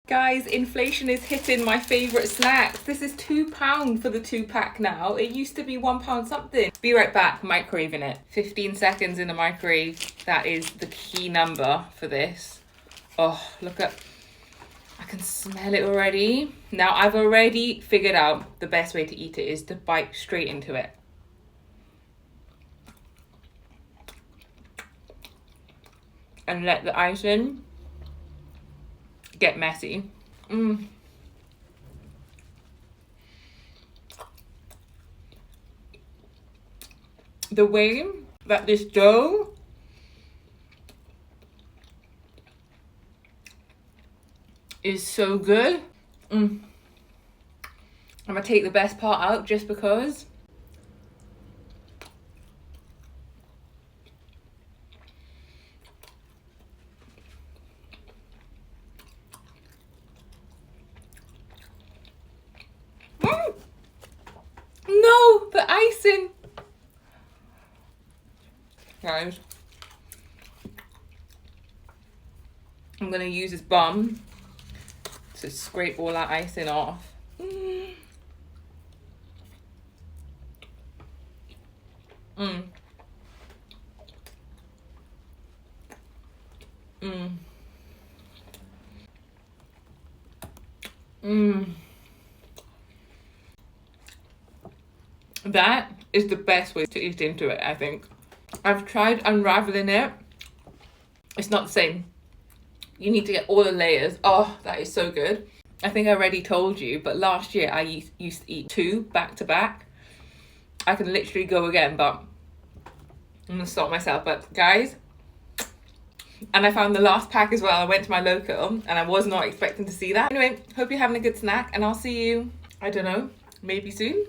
Guys, inflation is hitting my favourite snacks. This is £2 for the 2-pack now. It used to be £1 something. Be right back, microwaving it. 15 seconds in the microwave. That is the key number for this. Oh, look at, I can smell it already. Now I've already figured out the best way to eat it is to bite straight into it. And let the icing get messy. The way that this dough is so good. I'm gonna take the best part out just because. No, the icing. Guys, I'm gonna use this bum to scrape all that icing off. That is the best way to eat into it, I think. I've tried unraveling it. It's not the same. You need to get all the layers. Oh, that is so good. I think I already told you, but last year I used to eat 2 back to back. I can literally go again, but I'm gonna stop myself. But guys, and I found the last pack as well. I went to my local and I was not expecting to see that. Anyway, hope you're having a good snack and I'll see you, I don't know, maybe soon.